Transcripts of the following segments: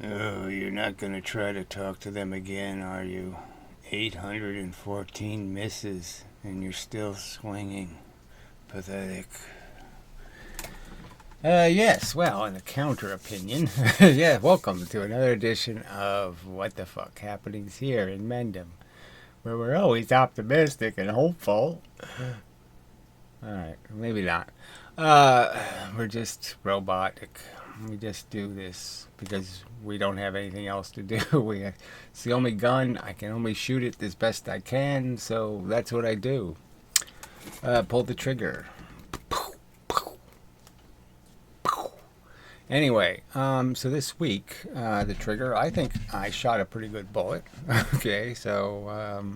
Oh, you're not gonna try to talk to them again, are you? 814 misses, and you're still swinging. Pathetic. Yes, well, in a counter opinion, yeah, welcome to another edition of What the Fuck Happenings here in Mendham, where we're always optimistic and hopeful. Alright, maybe not. We're just robotic. We just do this because we don't have anything else to do. It's the only gun. I can only shoot it as best I can, so that's what I do. Pull the trigger. Anyway, so this week, the trigger, I think I shot a pretty good bullet. Okay, so,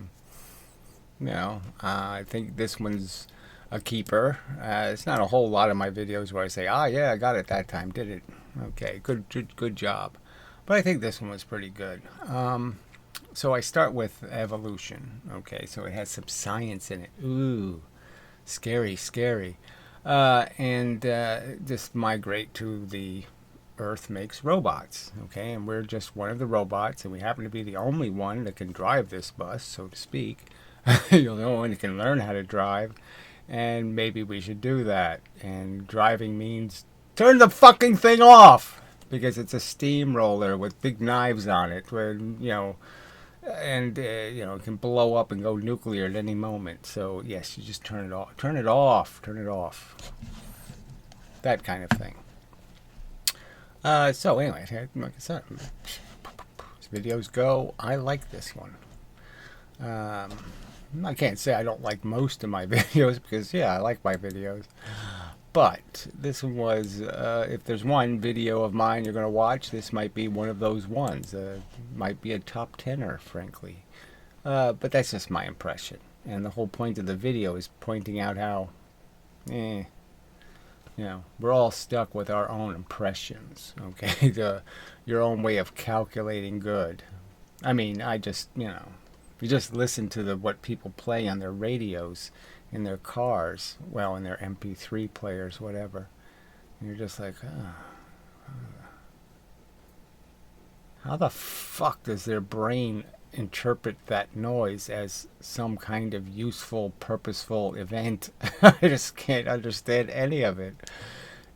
I think this one's a keeper. It's not a whole lot of my videos where I say, yeah, I got it that time, did it? Okay, good job. But I think this one was pretty good. So I start with evolution. Okay, so it has some science in it. Ooh, scary, scary. And just migrate to the Earth makes robots. Okay, and we're just one of the robots, and we happen to be the only one that can drive this bus, so to speak. You'll know one that can learn how to drive, and maybe we should do that. And driving means turn the fucking thing off, because it's a steamroller with big knives on it, where and it can blow up and go nuclear at any moment. So yes, you just turn it off, turn it off, turn it off. That kind of thing. So anyway, like I said, as videos go, I like this one. I can't say I don't like most of my videos because I like my videos. But this one was, if there's one video of mine you're going to watch, this might be one of those ones. Might be a top 10er, frankly. But that's just my impression. And the whole point of the video is pointing out how, we're all stuck with our own impressions, okay? Your own way of calculating good. I mean, you just listen to what people play on their radios, in their cars, well, in their MP3 players, whatever. And you're just like, how the fuck does their brain interpret that noise as some kind of useful, purposeful event? I just can't understand any of it.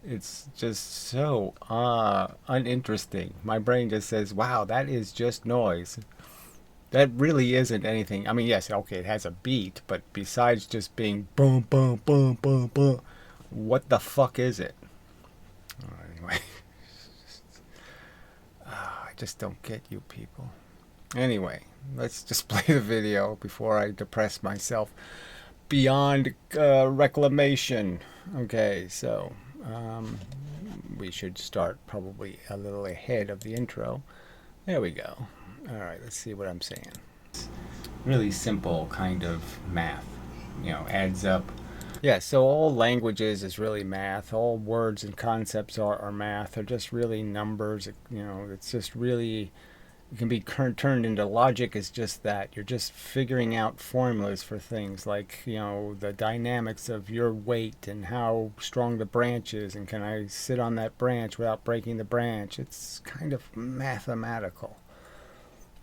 It's just so uninteresting. My brain just says, wow, that is just noise. That really isn't anything. I mean, yes, okay, it has a beat, but besides just being boom, boom, boom, boom, boom, what the fuck is it? Anyway, I just don't get you people. Anyway, let's just play the video before I depress myself beyond reclamation. Okay, so we should start probably a little ahead of the intro. There we go. All right, let's see what I'm saying. Really simple kind of math, adds up. Yeah, so all languages is really math. All words and concepts are math. They're just really numbers. It's just really, it can be turned into logic. Is just that. You're just figuring out formulas for things like, the dynamics of your weight and how strong the branch is, and can I sit on that branch without breaking the branch. It's kind of mathematical.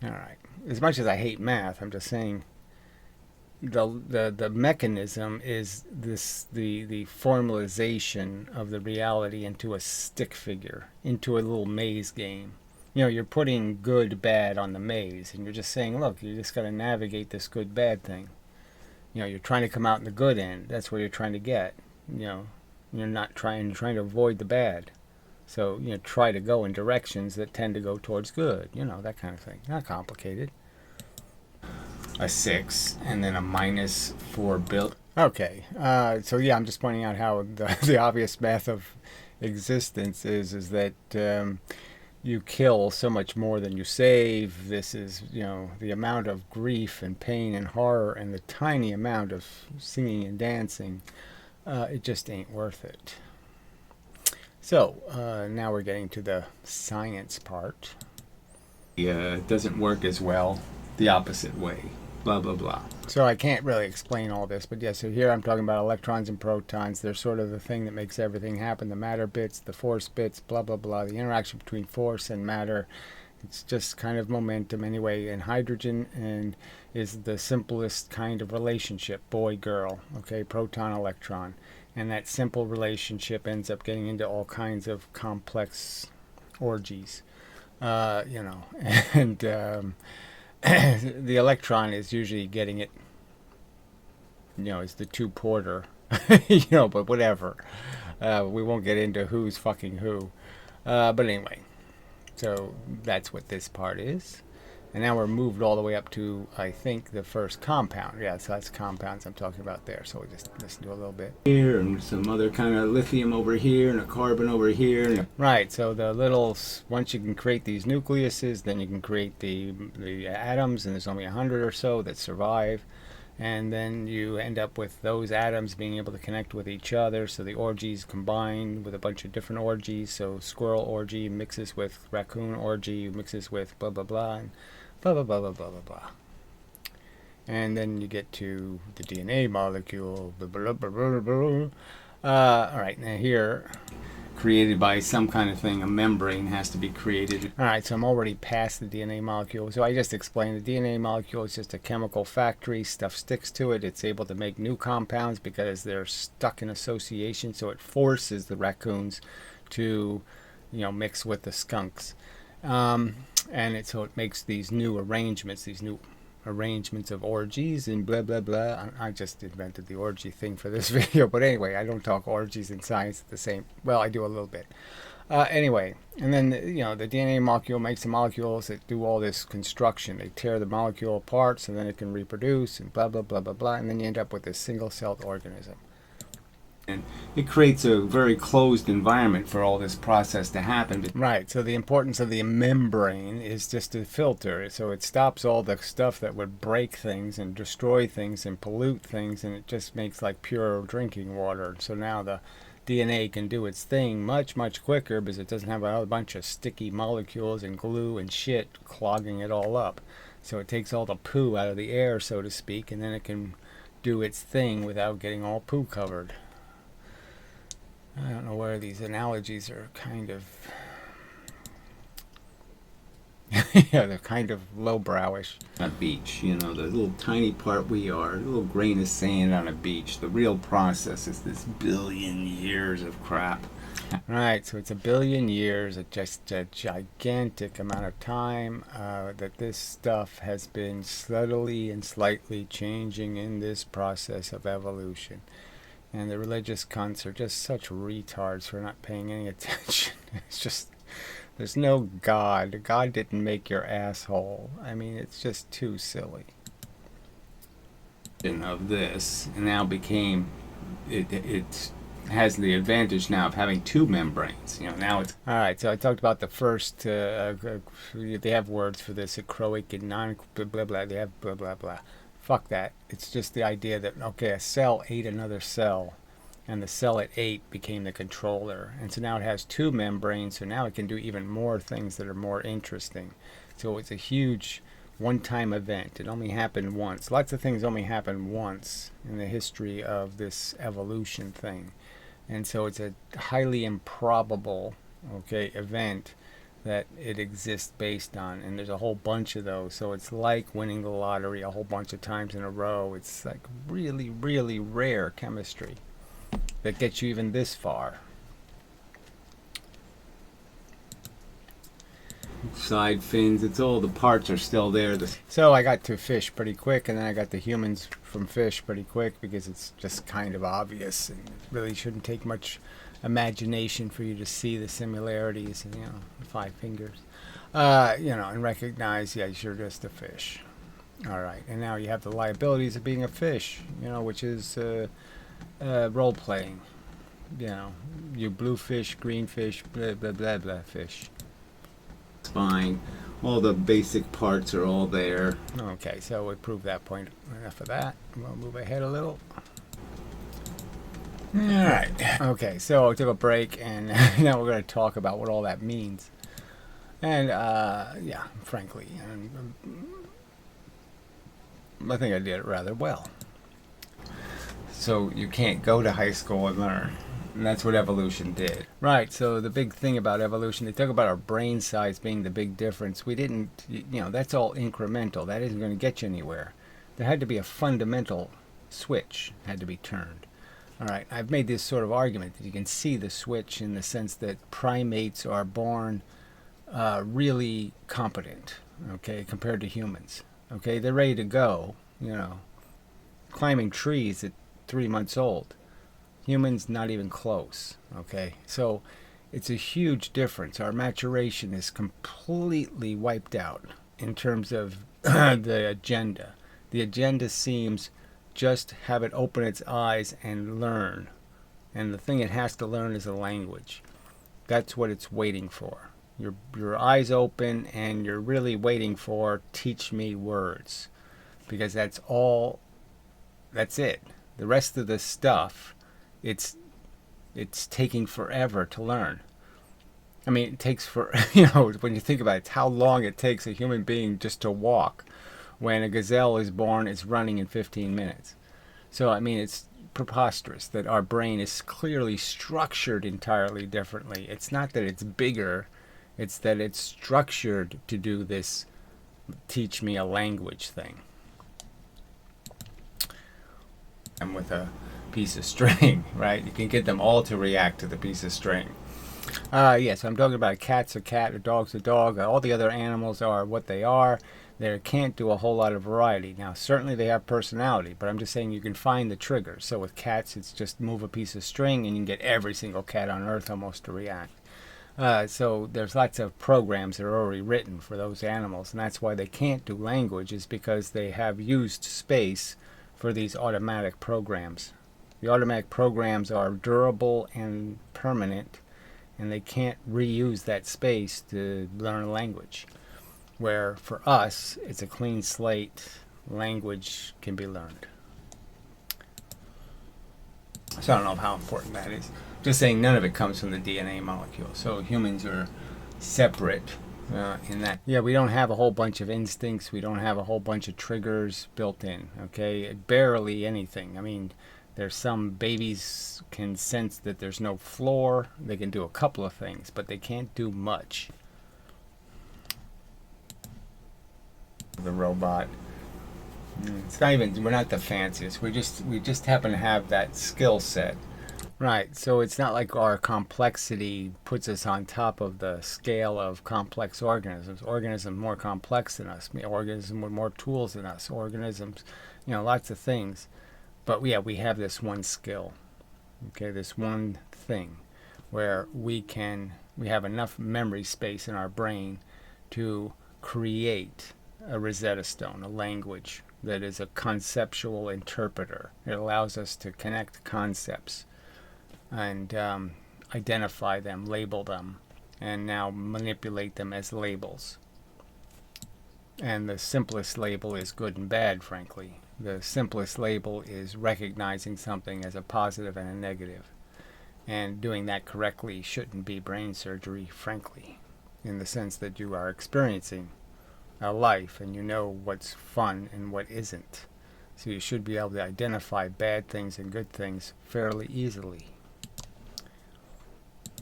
All right. As much as I hate math, I'm just saying the mechanism is the formalization of the reality into a stick figure, into a little maze game. You're putting good, bad on the maze, and you're just saying, look, you just got to navigate this good, bad thing. You're trying to come out in the good end. That's where you're trying to get. You're not trying to avoid the bad. So, try to go in directions that tend to go towards good. That kind of thing. Not complicated. A 6 and then a minus 4 build. Okay. So, I'm just pointing out how the obvious math of existence is that you kill so much more than you save. This is, the amount of grief and pain and horror and the tiny amount of singing and dancing. It just ain't worth it. So, now we're getting to the science part. It doesn't work as well the opposite way. Blah, blah, blah. So I can't really explain all this, but so here I'm talking about electrons and protons. They're sort of the thing that makes everything happen. The matter bits, the force bits, blah, blah, blah. The interaction between force and matter It's just kind of momentum anyway, and hydrogen and is the simplest kind of relationship, boy girl, okay, proton electron, and that simple relationship ends up getting into all kinds of complex orgies, you know, and the electron is usually getting it, you know, it's the two-porter, you know, but whatever. We won't get into who's fucking who. But anyway, so that's what this part is. And now we're moved all the way up to, I think, the first compound. Yeah, so that's compounds I'm talking about there. So we just listen to a little bit. Here, and some other kind of lithium over here, and a carbon over here. Right, so the little, once you can create these nucleuses, then you can create the atoms, and there's only 100 or so that survive. And then you end up with those atoms being able to connect with each other, so the orgies combine with a bunch of different orgies. So squirrel orgy mixes with raccoon orgy, mixes with blah blah blah, and blah blah blah blah blah blah blah. And then you get to the DNA molecule. Blah, blah, blah, blah, blah. All right, now here, created by some kind of thing, a membrane has to be created. All right, so I'm already past the DNA molecule. So I just explained the DNA molecule is just a chemical factory. Stuff sticks to it. It's able to make new compounds because they're stuck in association. So it forces the raccoons to, you know, mix with the skunks. So it makes these new arrangements of orgies and blah blah blah. I just invented the orgy thing for this video, but anyway, I don't talk orgies in science the same. Well, I do a little bit. Anyway, and then you know, the DNA molecule makes the molecules that do all this construction. They tear the molecule apart so then it can reproduce and blah blah blah blah blah, and then you end up with this single-celled organism. And it creates a very closed environment for all this process to happen. Right, so the importance of the membrane is just to filter. So it stops all the stuff that would break things and destroy things and pollute things, and it just makes like pure drinking water. So now the DNA can do its thing much, much quicker because it doesn't have a bunch of sticky molecules and glue and shit clogging it all up. So it takes all the poo out of the air, so to speak, and then it can do its thing without getting all poo covered. I don't know where these analogies are kind of yeah, they're kind of lowbrowish. A beach, you know, the little tiny part we are, a little grain of sand on a beach. The real process is this billion years of crap. Right, so it's a billion years, just a gigantic amount of time that this stuff has been subtly and slightly changing in this process of evolution. And the religious cunts are just such retards for not paying any attention. It's just, there's no God. God didn't make your asshole. I mean, it's just too silly. Of this, and now became, it has the advantage now of having two membranes. You know, now it's... Alright, so I talked about the first, they have words for this, acroic and non, blah, blah, blah, they have blah, blah, blah. Fuck that. It's just the idea that, okay, a cell ate another cell, and the cell it ate became the controller. And so now it has two membranes, so now it can do even more things that are more interesting. So it's a huge one-time event. It only happened once. Lots of things only happen once in the history of this evolution thing. And so it's a highly improbable, okay, event that it exists based on, and there's a whole bunch of those. So it's like winning the lottery a whole bunch of times in a row. It's like really, really rare chemistry that gets you even this far. Side fins, it's all the parts are still there. So I got to fish pretty quick, and then I got the humans from fish pretty quick because it's just kind of obvious, and it really shouldn't take much imagination for you to see the similarities, and, you know, 5 fingers, you know, and recognize, yeah, you're just a fish. All right, and now you have the liabilities of being a fish, you know, which is role playing. You know, you blue fish, green fish, blah blah blah blah fish. Spine, all the basic parts are all there. Okay, so we proved that point. Enough of that. We'll move ahead a little. Alright, okay, so I took a break, and now we're going to talk about what all that means. And, yeah, frankly, I think I did it rather well. So you can't go to high school and learn. And that's what evolution did. Right, so the big thing about evolution, they talk about our brain size being the big difference. We didn't, that's all incremental. That isn't going to get you anywhere. There had to be a fundamental switch had to be turned. All right, I've made this sort of argument that you can see the switch in the sense that primates are born really competent, okay, compared to humans. Okay, they're ready to go, climbing trees at 3 months old. Humans, not even close. Okay, so it's a huge difference. Our maturation is completely wiped out in terms of the agenda. The agenda seems just have it open its eyes and learn. And the thing it has to learn is a language. That's what it's waiting for. Your eyes open and you're really waiting for teach me words. Because that's it. The rest of the stuff, it's taking forever to learn. I mean, it takes when you think about it, it's how long it takes a human being just to walk. When a gazelle is born, it's running in 15 minutes. So, I mean, it's preposterous that our brain is clearly structured entirely differently. It's not that it's bigger, it's that it's structured to do this teach me a language thing. And with a piece of string, right? You can get them all to react to the piece of string. Yes, I'm talking about a cat's a cat, a dog's a dog. All the other animals are what they are. They can't do a whole lot of variety. Now, certainly they have personality, but I'm just saying you can find the triggers. So with cats, it's just move a piece of string and you can get every single cat on earth almost to react. So there's lots of programs that are already written for those animals, and that's why they can't do language, is because they have used space for these automatic programs. The automatic programs are durable and permanent, and they can't reuse that space to learn a language. Where for us, it's a clean slate, language can be learned. So I don't know how important that is. Just saying none of it comes from the DNA molecule. So humans are separate in that. Yeah, we don't have a whole bunch of instincts. We don't have a whole bunch of triggers built in, okay? Barely anything. I mean, there's some babies can sense that there's no floor. They can do a couple of things, but they can't do much. The robot. It's not even, we're not the fanciest. We just happen to have that skill set. Right, so it's not like our complexity puts us on top of the scale of complex organisms. Organisms more complex than us. Organisms with more tools than us. Organisms, lots of things. But yeah, we have this one skill. Okay, this one thing where we have enough memory space in our brain to create a Rosetta Stone, a language that is a conceptual interpreter. It allows us to connect concepts and identify them, label them, and now manipulate them as labels. And the simplest label is good and bad, frankly. The simplest label is recognizing something as a positive and a negative. And doing that correctly shouldn't be brain surgery, frankly, in the sense that you are experiencing a life and you know what's fun and what isn't. So you should be able to identify bad things and good things fairly easily.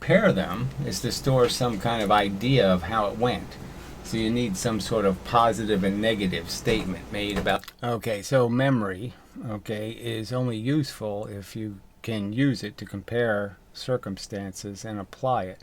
Pair them is to store some kind of idea of how it went. So you need some sort of positive and negative statement made about. Okay, so memory, is only useful if you can use it to compare circumstances and apply it.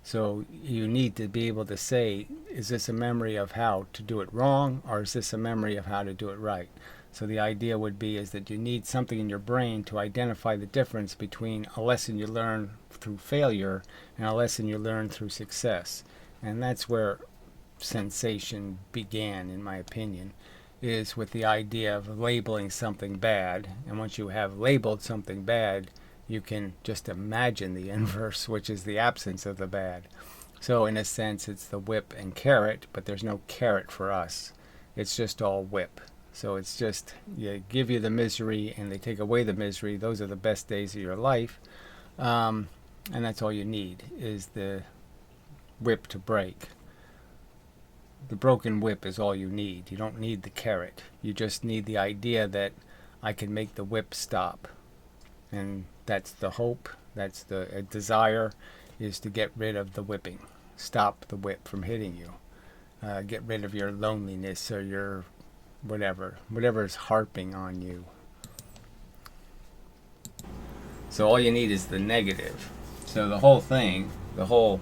So you need to be able to say, is this a memory of how to do it wrong, or is this a memory of how to do it right? So the idea would be is that you need something in your brain to identify the difference between a lesson you learn through failure and a lesson you learn through success. And that's where sensation began, in my opinion, is with the idea of labeling something bad. And once you have labeled something bad, you can just imagine the inverse, which is the absence of the bad. So in a sense, it's the whip and carrot, but there's no carrot for us. It's just all whip. So it's just, give you the misery and they take away the misery. Those are the best days of your life. And that's all you need, is the whip to break. The broken whip is all you need. You don't need the carrot. You just need the idea that I can make the whip stop. And that's the hope That's a desire is to get rid of the whipping. Stop the whip from hitting you. Get rid of your loneliness or your whatever is harping on you. So all you need is the negative. So the whole thing, the whole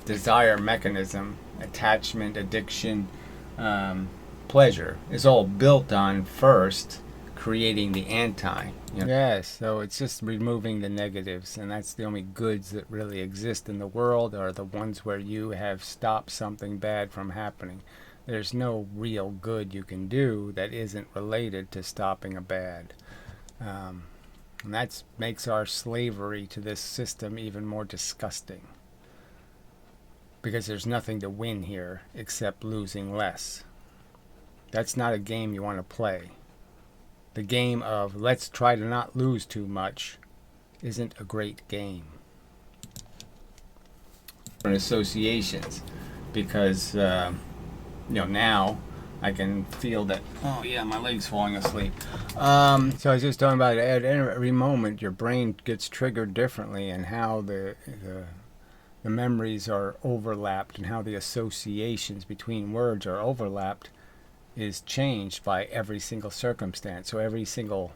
desire mechanism, attachment, addiction, pleasure, is all built on first creating the anti. Yes, so it's just removing the negatives, and that's the only goods that really exist in the world are the ones where you have stopped something bad from happening. There's no real good you can do that isn't related to stopping a bad. And that makes our slavery to this system even more disgusting. Because there's nothing to win here except losing less. That's not a game you want to play. The game of let's try to not lose too much isn't a great game. Associations, because now I can feel that, oh yeah, my leg's falling asleep. So I was just talking about at every moment your brain gets triggered differently, and how the memories are overlapped, and how the associations between words are overlapped is changed by every single circumstance. So every single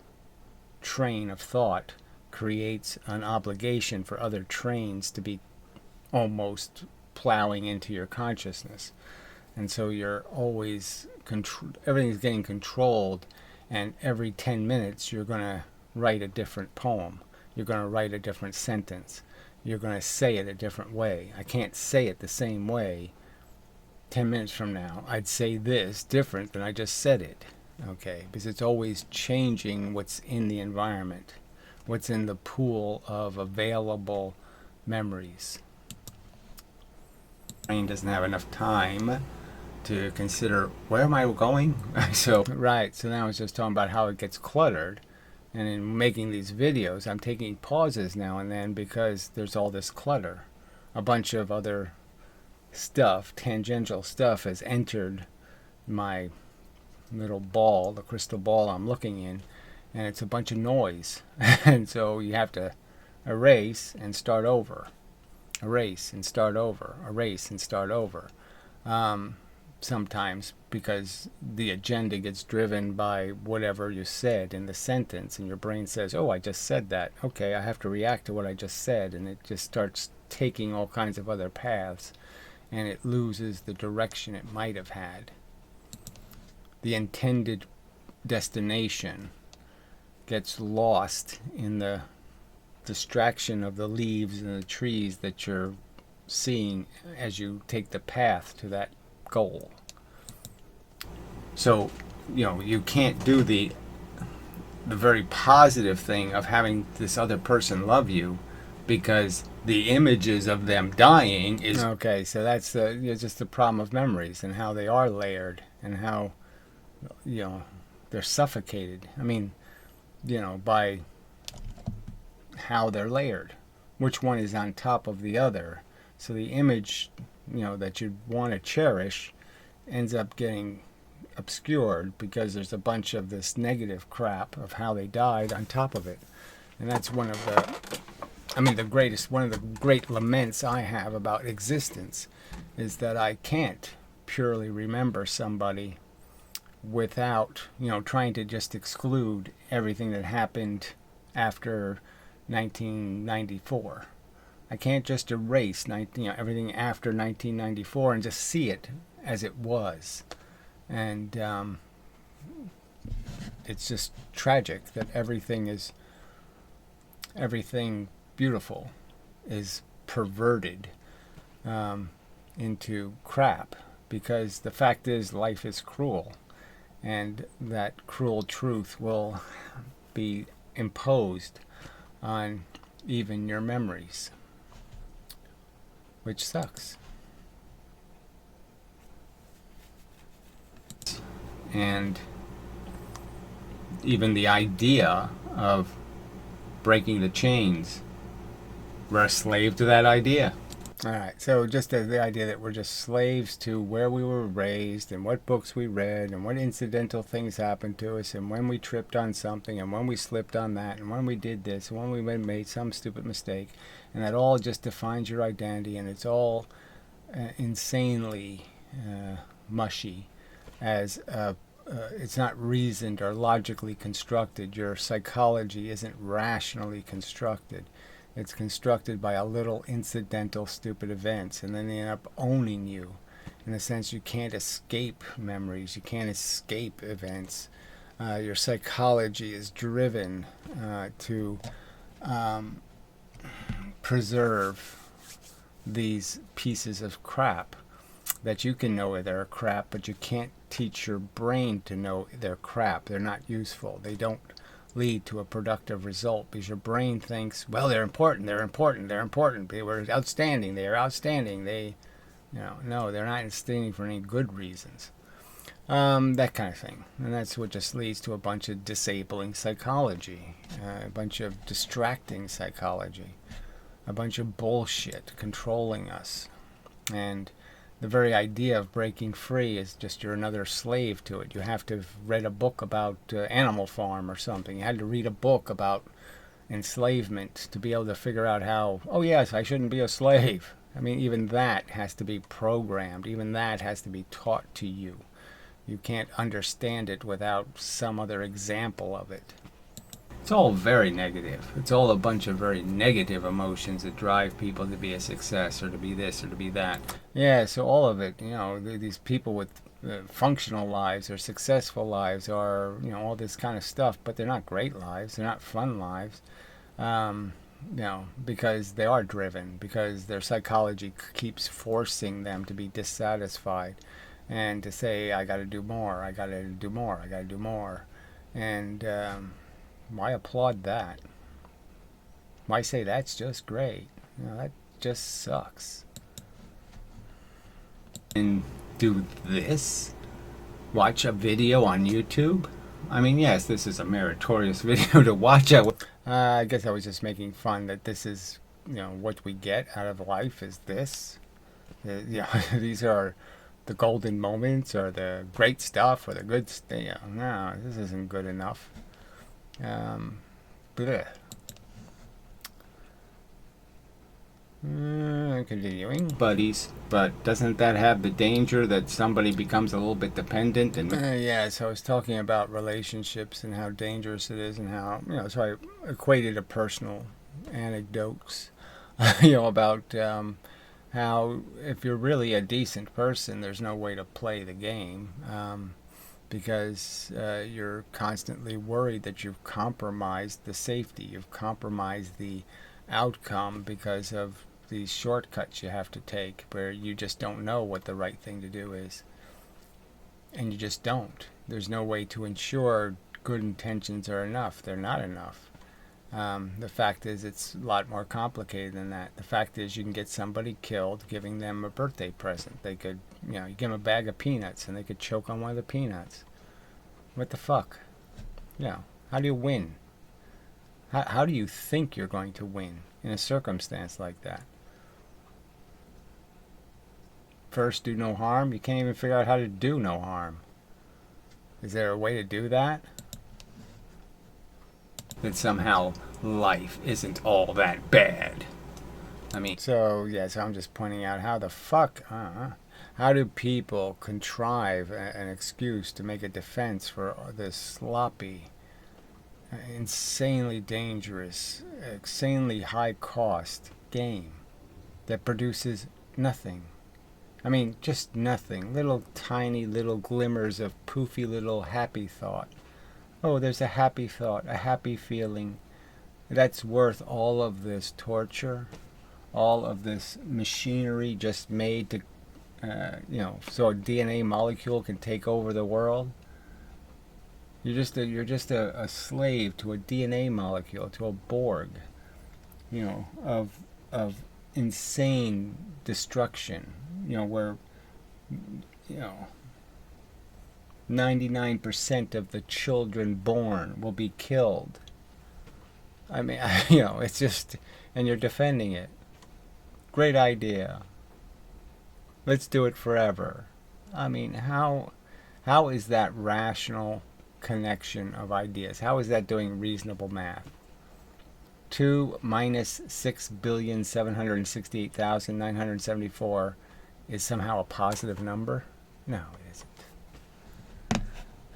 train of thought creates an obligation for other trains to be almost plowing into your consciousness. And so you're always, everything's getting controlled, and every 10 minutes you're going to write a different poem. You're going to write a different sentence. You're going to say it a different way. I can't say it the same way 10 minutes from now. I'd say this different than I just said it. Okay, because it's always changing what's in the environment, what's in the pool of available memories. The brain doesn't have enough time to consider, where am I going? So now I was just talking about how it gets cluttered, and in making these videos I'm taking pauses now and then because there's all this clutter. A bunch of other stuff, tangential stuff, has entered my little ball, the crystal ball I'm looking in, and it's a bunch of noise. And so you have to erase and start over, erase and start over, erase and start over. Sometimes because the agenda gets driven by whatever you said in the sentence, and your brain says, oh, I just said that, okay, I have to react to what I just said, and it just starts taking all kinds of other paths, and it loses the direction it might have had. The intended destination gets lost in the distraction of the leaves and the trees that you're seeing as you take the path to that goal. So, you can't do the very positive thing of having this other person love you, because the images of them dying is okay. So that's just the problem of memories, and how they are layered, and how they're suffocated. I mean, by how they're layered, which one is on top of the other. So the image that you want to cherish ends up getting obscured because there's a bunch of this negative crap of how they died on top of it. And that's one of the great laments I have about existence, is that I can't purely remember somebody without trying to just exclude everything that happened after 1994. I can't just erase everything after 1994 and just see it as it was. And it's just tragic that everything beautiful is perverted into crap, because the fact is life is cruel, and that cruel truth will be imposed on even your memories, which sucks. And even the idea of breaking the chains, we're a slave to that idea. All right, so just the idea that we're just slaves to where we were raised and what books we read and what incidental things happened to us and when we tripped on something and when we slipped on that and when we did this and when we made some stupid mistake, and that all just defines your identity, and it's all insanely mushy, as it's not reasoned or logically constructed. Your psychology isn't rationally constructed. It's constructed by a little incidental stupid events, and then they end up owning you. In a sense, you can't escape memories. You can't escape events. Your psychology is driven to preserve these pieces of crap that you can know they're crap, but you can't teach your brain to know they're crap. They're not useful. They don't lead to a productive result because your brain thinks, well, they're important, they're important, they're important. They were outstanding, they are outstanding. They, no, they're not outstanding for any good reasons. That kind of thing. And that's what just leads to a bunch of disabling psychology, a bunch of distracting psychology, a bunch of bullshit controlling us. And the very idea of breaking free is just you're another slave to it. You have to have read a book about Animal Farm or something. You had to read a book about enslavement to be able to figure out how, oh yes, I shouldn't be a slave. I mean, even that has to be programmed. Even that has to be taught to you. You can't understand it without some other example of it. It's all very negative. It's all a bunch of very negative emotions that drive people to be a success or to be this or to be that. Yeah, so all of it, these people with functional lives or successful lives or, all this kind of stuff, but they're not great lives. They're not fun lives. Because they are driven, because their psychology keeps forcing them to be dissatisfied and to say, I got to do more, I got to do more, I got to do more. And why applaud that? Why say that's just great? That just sucks. And do this? Watch a video on YouTube? I mean, yes, this is a meritorious video to watch. I guess I was just making fun that this is, what we get out of life is this. These are the golden moments or the great stuff or the good stuff. No, this isn't good enough. Continuing. Buddies, but doesn't that have the danger that somebody becomes a little bit dependent? And so I was talking about relationships and how dangerous it is, and how so I equated a personal anecdotes, about how if you're really a decent person, there's no way to play the game. Because you're constantly worried that you've compromised the safety, you've compromised the outcome because of these shortcuts you have to take where you just don't know what the right thing to do is. And you just don't. There's no way to ensure good intentions are enough. They're not enough. The fact is, it's a lot more complicated than that. The fact is, you can get somebody killed giving them a birthday present. They could, you give them a bag of peanuts and they could choke on one of the peanuts. What the fuck? How do you win? How do you think you're going to win in a circumstance like that? First, do no harm. You can't even figure out how to do no harm. Is there a way to do that? That somehow life isn't all that bad. I mean, so I'm just pointing out how the fuck, how do people contrive an excuse to make a defense for this sloppy, insanely dangerous, insanely high cost game that produces nothing? I mean, just nothing. Little tiny little glimmers of poofy little happy thought. Oh, there's a happy thought, a happy feeling. That's worth all of this torture, all of this machinery just made to, so a DNA molecule can take over the world. You're just a slave to a DNA molecule, to a Borg, of insane destruction. Where 99% of the children born will be killed. I mean, it's just, and you're defending it. Great idea. Let's do it forever. I mean, how is that rational connection of ideas? How is that doing reasonable math? 2 minus 6,768,974 is somehow a positive number? No, it isn't.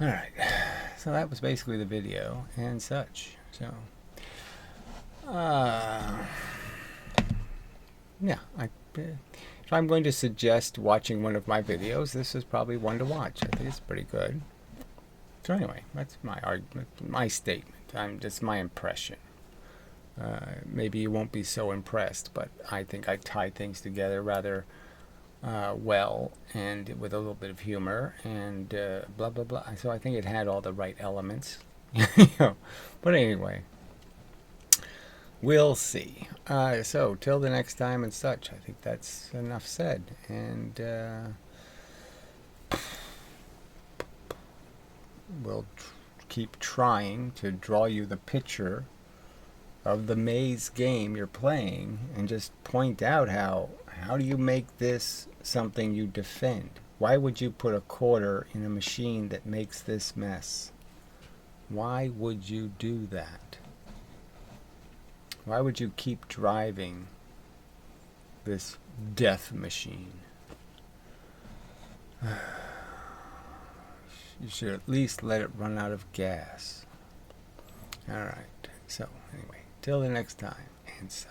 Alright, so that was basically the video and such. So, yeah, if I'm going to suggest watching one of my videos, this is probably one to watch. I think it's pretty good. So anyway, that's my argument, my statement. Just my impression. Maybe you won't be so impressed, but I think I tie things together rather well, and with a little bit of humor and blah blah blah. So I think it had all the right elements. But anyway, we'll see. So till the next time and such, I think that's enough said. And we'll keep trying to draw you the picture of the maze game you're playing, and just point out how do you make this something you defend? Why would you put a quarter in a machine that makes this mess? Why would you do that? Why would you keep driving this death machine? You should at least let it run out of gas. Alright, so anyway, till the next time and such.